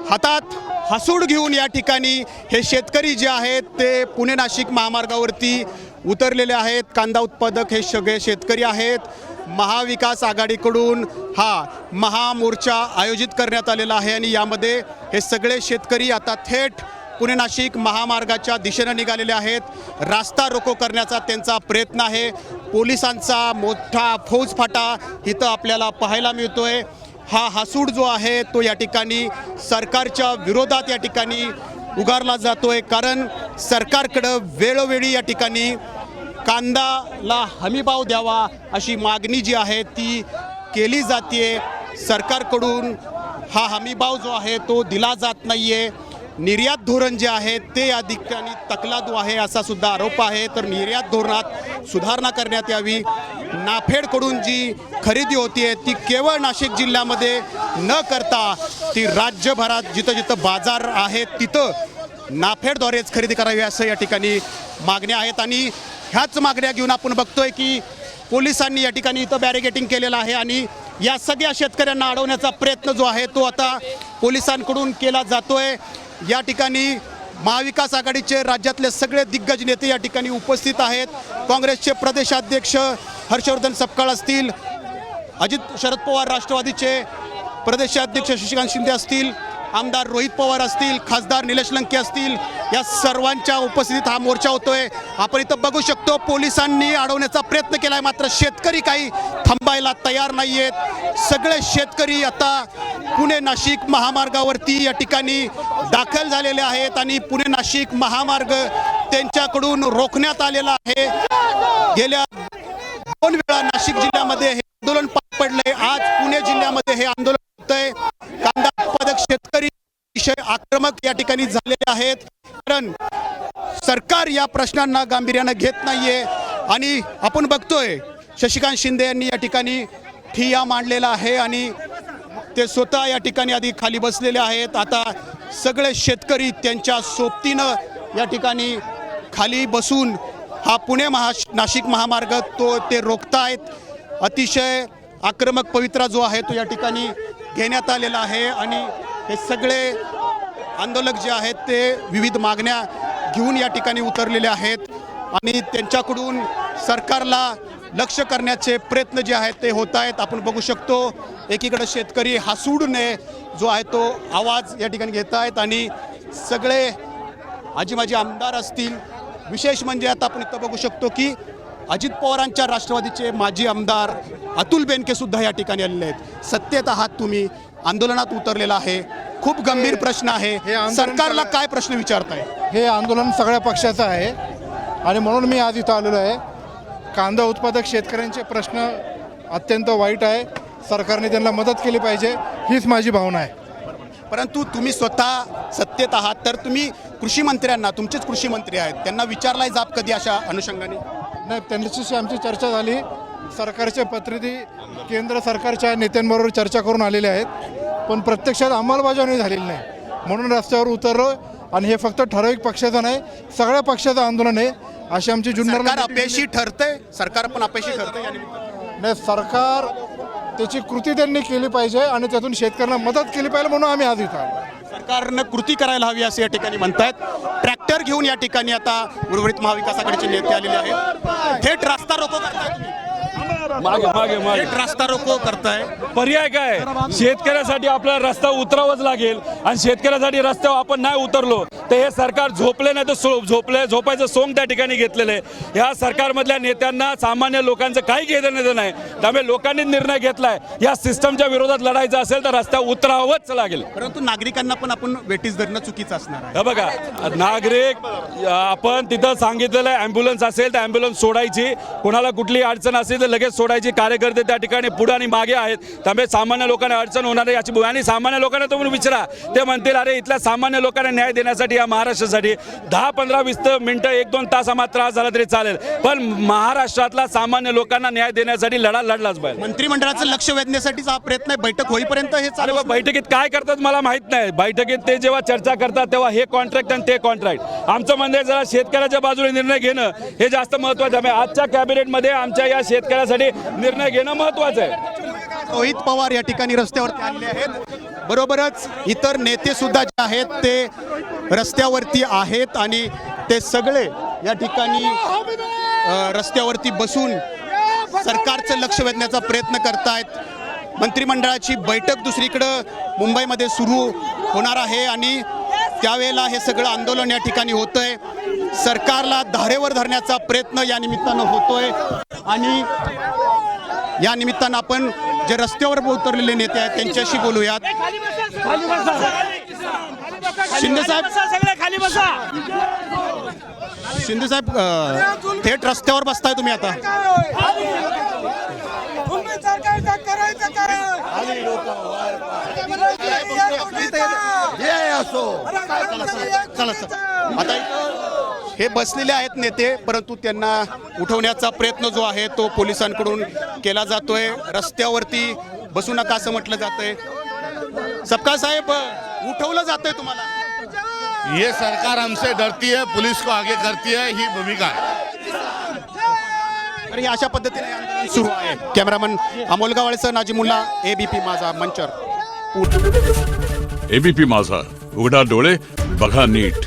हातात हसूड घेऊन या ठिकाणी हे शेतकरी जे आहेत ते पुणे नाशिक महामार्गावरती उतरलेले आहेत। कांदा उत्पादक हे सगळे शेतकरी आहेत। महाविकास आघाडीकडून हा महामोर्चा आयोजित करण्यात आलेला आहे आणि यामध्ये हे सगळे शेतकरी आता थेट पुणे नाशिक महामार्गाच्या दिशेने निघालेले आहेत। रास्ता रोको करण्याचा त्यांचा प्रयत्न आहे। पोलिसांचा मोठा फौजफाटा इथं आपल्याला पाहायला मिळतोय। हा हसूड जो आहे तो या ठिकाणी सरकारच्या विरोधात या ठिकाणी उगारला जातोय, कारण सरकारकडं वेळोवेळी या ठिकाणी कांद्याला हमीभाव द्यावा अशी मागणी जी आहे ती केली जाते। सरकारकडून हा हमीभाव जो आहे तो दिला जात नाहीये। निर्यात धोरण जे आहे ते या ठिकाणी तकलादू आहे असा सुद्धा आरोप आहे। तर निर्यात धोरणात सुधारणा करण्यात यावी। नाफेडकडून जी खरेदी होतीये ती केवळ नाशिक जिल्ह्यामध्ये न करता ती राज्यभरात जिथं जिथं बाजार आहेत तिथं नाफेडद्वारेच खरेदी करावी असं या ठिकाणी मागण्या आहेत। आणि ह्याच मागण्या घेऊन आपण बघतोय की पोलिसांनी या ठिकाणी इथं बॅरिगेटिंग केलेलं आहे आणि या सगळ्या शेतकऱ्यांना अडवण्याचा प्रयत्न जो आहे तो आता पोलिसांकडून केला जातोय। या ठिकाणी महाविकास आघाडीचे राज्यातले सगळे दिग्गज नेते या ठिकाणी उपस्थित आहेत। काँग्रेसचे प्रदेशाध्यक्ष हर्षवर्धन सपकाळ असतील, अजित शरद पवार राष्ट्रवादीचे प्रदेशाध्यक्ष शशिकांत शिंदे असतील, आमदार रोहित पवार असतील, खासदार निलेश लंके असतील, या सर्वांच्या उपस्थितीत हा मोर्चा होतोय। आपण इथं बघू शकतो पोलिसांनी अडवण्याचा प्रयत्न केलाय, मात्र शेतकरी काही थांबायला तयार नाहीयेत। सगळे शेतकरी आता पुणे नाशिक महामार्गावरती या ठिकाणी दाखल झालेले आहेत आणि पुणे नाशिक महामार्ग त्यांच्याकडून रोखण्यात आलेला आहे। गेल्या 2 वेळा नाशिक जिल्ह्यामध्ये हे आंदोलन पार पडले। आज पुणे जिल्ह्यामध्ये हे आंदोलन होतंय। कांदा उत्पादक शेतकरी अतिशय आक्रमक या ठिकाणी झालेले आहेत, कारण सरकार या प्रश्नांना गांभीर्याने घेत नाहीये। आणि आपण बघतोय शशिकांत शिंदे यांनी या ठिकाणी ठिय्या मांडलेला आहे आणि ते स्वतः या ठिकाणी आधी खाली बसलेले आहेत। आता सगळे शेतकरी त्यांच्या सोबतीनं या ठिकाणी खाली बसून हा पुणे नाशिक महामार्ग ते रोखतायत। अतिशय आक्रमक पवित्रा जो आहे तो या ठिकाणी घेण्यात आलेला आहे आणि हे सगळे आंदोलक जे आहेत ते विविध मागण्या घेऊन या ठिकाणी उतरलेले आहेत आणि त्यांच्याकडून सरकारला लक्ष करण्याचे प्रयत्न जे आहेत ते होत आहेत। आपण बघू शकतो एकीकडे शेतकरी हसूडने जो आहे तो आवाज या ठिकाणी घेत आहेत आणि सगळे आजी माजी आमदार असतील। विशेष म्हणजे आता आपण इथं बघू शकतो की अजित पवारांच्या राष्ट्रवादीचे माजी आमदार अतुल बेनके सुद्धा या ठिकाणी आलेले आहेत। सत्तेत आहात तुम्ही, आंदोलनात उतरलेला आहे, खूप गंभीर प्रश्न आहे, सरकारला काय प्रश्न विचारताय? हे आंदोलन सगळ्या पक्षाचं आहे आणि म्हणून मी आज इथं आलेलो आहे। कांदा उत्पादक शेतकऱ्यांचे प्रश्न अत्यंत वाईट आहे, सरकारने त्यांना मदत केली पाहिजे हीच माझी भावना आहे। परंतु तुम्ही स्वतः सत्तेत आहात, तर तुम्ही कृषी मंत्र्यांना, तुमचेच कृषी मंत्री आहेत, त्यांना विचारलाय जाब कधी अशा अनुषंगाने? नाही, त्यांच्याशी आमची चर्चा झाली। सरकारचे प्रतिनिधी केंद्र सरकारच्या नेत्यांबरोबर चर्चा करून आलेले आहेत, पण प्रत्यक्षात अंमलबजावणी झालेली नाही, म्हणून रस्त्यावर उतरलो। आणि हे फक्त ठराविक पक्षाचं नाही, सगळ्या पक्षाचं आंदोलन आहे अशी आमची जुन्नर अपयशी ठरते। सरकार पण अपयशी ठरते नाही, सरकार त्याची कृती त्यांनी केली पाहिजे आणि त्यातून शेतकऱ्यांना मदत केली पाहिजे, म्हणून आम्ही आज इथं आलो। सरकारनं कृती करायला हवी असं या ठिकाणी म्हणतायत। ट्रॅक्टर घेऊन या ठिकाणी आता उर्वरित महाविकास आघाडीचे नेते आलेले आहेत। थेट रास्ता रोको करताय तुम्ही? मागे रास्ता रोको करताय, पर्याय काय? शेतकऱ्यासाठी आपल्याला रस्ता उतरावाच लागेल आणि शेतकऱ्यासाठी रस्त्यावर आपण नाही उतरलो तर हे सरकार झोपले नाही तर झोपायचं सोंग त्या ठिकाणी घेतलेलं आहे। या सरकारमधल्या नेत्यांना सामान्य लोकांचं काही घेणं नाही, त्यामुळे लोकांनी निर्णय घेतलाय या सिस्टमच्या विरोधात लढायचं असेल तर रस्त्यावर उतरावंच लागेल। परंतु नागरिकांना पण आपण वेटीस धरणं चुकीचं असणार आहे। हे बघा, नागरिक आपण तिथं सांगितलेलं आहे ॲम्ब्युलन्स असेल तर ॲम्ब्युलन्स सोडायची, कोणाला कुठली अडचण असेल तर लगेच सोडायची। कार्यकर्ते त्या ठिकाणी पुढे आणि मागे आहेत, त्यामुळे सामान्य लोकांना अडचण होणार आहे याची आणि सामान्य लोकांना तुम्ही विचारा, ते म्हणतील अरे इथल्या सामान्य लोकांना न्याय देण्यासाठी या महाराष्ट्रासाठी 10, 15, 20 मिनिटं 1-2 तास आम्हाला त्रास झाला तरी चालेल, पण महाराष्ट्रातला सामान्य लोकांना न्याय देण्यासाठी लढलाच पाहिजे। मंत्रिमंडळाचं लक्ष वेधण्यासाठीचा हा प्रयत्न आहे, बैठक होईपर्यंत हे चालू। बैठकीत काय करतात मला माहित नाही, बैठकीत ते जेव्हा चर्चा करतात तेव्हा हे कॉन्ट्रॅक्ट आणि ते कॉन्ट्रॅक्ट। आमचं म्हणणं जरा शेतकऱ्याच्या बाजूने निर्णय घेणं हे जास्त महत्त्वाचं आहे। आजच्या कॅबिनेटमध्ये आमच्या या शेतकऱ्यासाठी निर्णय घेणं महत्त्वाचं आहे। रोहित पवार या ठिकाणी रस्त्यावरती आलेले आहेत। बरोबरच इतर नेते सुद्धा जे आहेत ते रस्त्यावरती आहेत आणि ते सगळे या ठिकाणी रस्त्यावरती बसून सरकारचं लक्ष वेधण्याचा प्रयत्न करतायत. मंत्रिमंडळाची बैठक दुसरीकडं मुंबईमध्ये सुरू होणार आहे आणि त्यावेळेला हे सगळं आंदोलन या ठिकाणी होतंय. सरकारला धारेवर धरण्याचा प्रयत्न या निमित्तानं होतोय आणि या निमित्तानं आपण जे रस्त्यावर उतरलेले नेते आहेत त्यांच्याशी बोलूयात. शिंदे साहेब थेट रस्त्यावर बसताय तुम्ही आता. आता हे बसलेले आहेत नेते, परंतु त्यांना उठवण्याचा प्रयत्न जो आहे तो पोलिसांकडून केला जातोय. रस्त्यावरती बसू नका असं म्हटलं जातंय. सपकाळ साहेब उठवलं जातंय तुम्हाला. ये सरकार हमसे डरती है, पुलिस को आगे करती है, ही भूमिका है. आणि अशा पद्धतीने आंदोलन सुरू आहे. कॅमेरामन अमोल गावळेसह नाजिमुल्ला, ABP माझा मंचर. ABP माझा, उघडा डोळे बघा नीट.